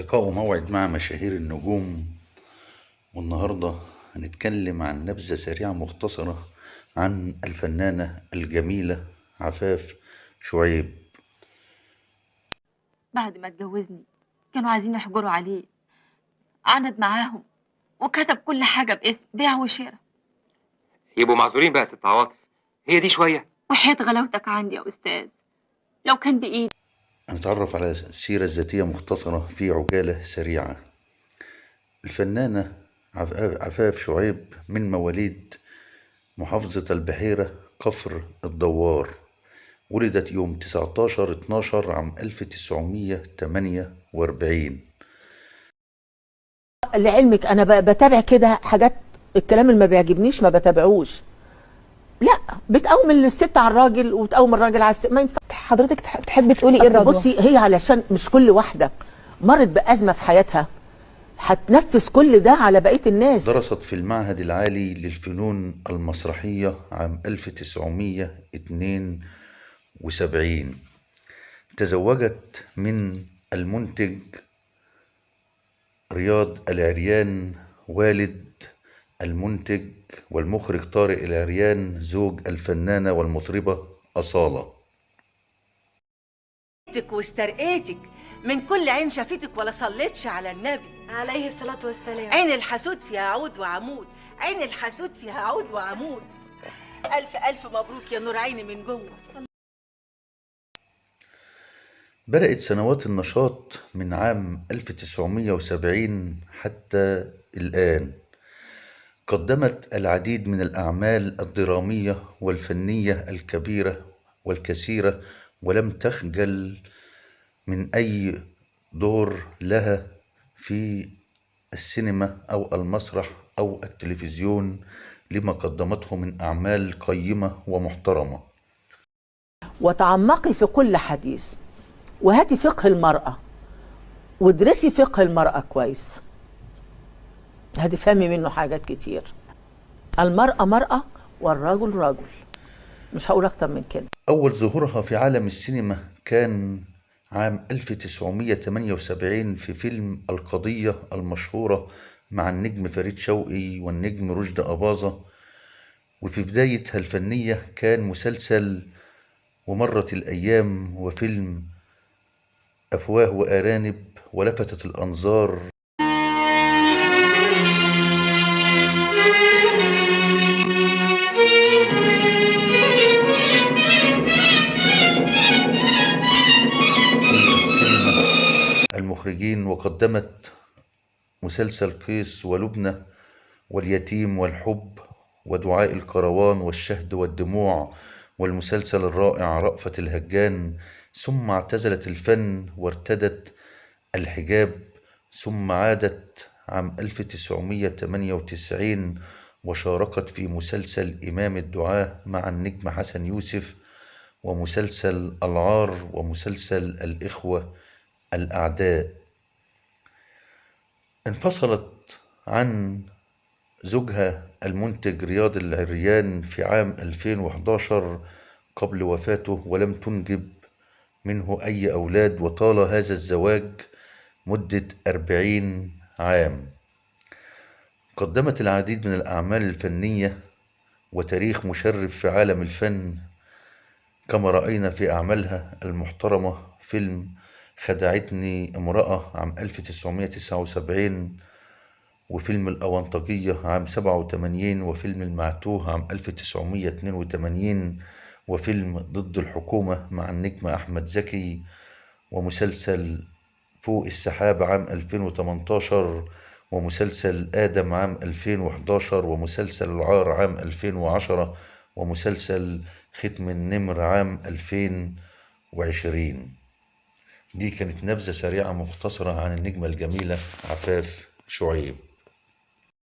لقاء وموعد مع مشاهير النجوم. والنهاردة هنتكلم عن نبذة سريعة مختصرة عن الفنانة الجميلة عفاف شعيب. بعد ما اتجوزني كانوا عايزين يحجروا عليه. عند معاهم وكتب كل حاجة باسم بيع وشراء. يبقوا معذورين بقى يا ست عواطف، هي دي شوية. وحياة غلاوتك عندي يا أستاذ لو كان بإيدي. هنتعرف على السيرة الذاتية مختصرة في عجالة سريعة. الفنانة عفاف شعيب من مواليد محافظة البحيرة كفر الدوار. ولدت يوم 19/12 عام 1948. لعلمك انا بتابع كده حاجات، الكلام اللي ما بيعجبنيش ما بتابعوش. لا، بتقوم الست على الراجل وتقوم الراجل على الست، ما ينفع. حضرتك تحبي تقولي ايه الرضوى؟ بصي، هي علشان مش كل واحده مرت بازمه في حياتها هتنفذ كل ده على بقيه الناس. درست في المعهد العالي للفنون المسرحية عام 1972. تزوجت من المنتج رياض العريان والد المنتج والمخرج طارق العريان زوج الفنانة والمطربة أصالة. واسترقيتك من كل عين شافتك ولا صليتش على النبي عليه الصلاة والسلام. عين الحسود فيها عود وعمود، عين الحسود فيها عود وعمود. ألف ألف مبروك يا نور عيني من جوه. بدأت سنوات النشاط من عام 1970 حتى الآن. قدمت العديد من الأعمال الدرامية والفنية الكبيرة والكثيرة، ولم تخجل من أي دور لها في السينما أو المسرح أو التلفزيون لما قدمته من أعمال قيمة ومحترمة. وتعمقي في كل حديث، وهاتي فقه المرأة وادرسي فقه المرأة كويس، هتفهمي منه حاجات كتير. المرأة مرأة والرجل رجل، مش هقول أكتر من كده. أول ظهورها في عالم السينما كان عام 1978 في فيلم القضية المشهورة مع النجم فريد شوقي والنجم رشدي أباظة. وفي بدايتها الفنية كان مسلسل ومرت الأيام وفيلم أفواه وأرانب ولفتت الأنظار. المخرجين، وقدمت مسلسل قيس ولبنى واليتيم والحب ودعاء الكروان والشهد والدموع والمسلسل الرائع رأفت الهجان. ثم اعتزلت الفن وارتدت الحجاب، ثم عادت عام 1998 وشاركت في مسلسل إمام الدعاة مع النجم حسن يوسف، ومسلسل العار، ومسلسل الإخوة الأعداء. انفصلت عن زوجها المنتج رياض العريان في عام 2011 قبل وفاته، ولم تنجب منه أي أولاد، وطال هذا الزواج مدة 40 عام. قدمت العديد من الأعمال الفنية وتاريخ مشرف في عالم الفن، كما رأينا في أعمالها المحترمة فيلم خدعتني امرأة عام 1979، وفيلم الأونطجية عام 87، وفيلم المعتوه عام 1982، وفيلم ضد الحكومة مع النجم أحمد زكي، ومسلسل فوق السحاب عام 2018، ومسلسل آدم عام 2011، ومسلسل العار عام 2010، ومسلسل ختم النمر عام 2020. دي كانت نبذة سريعة مختصرة عن النجمة الجميلة عفاف شعيب.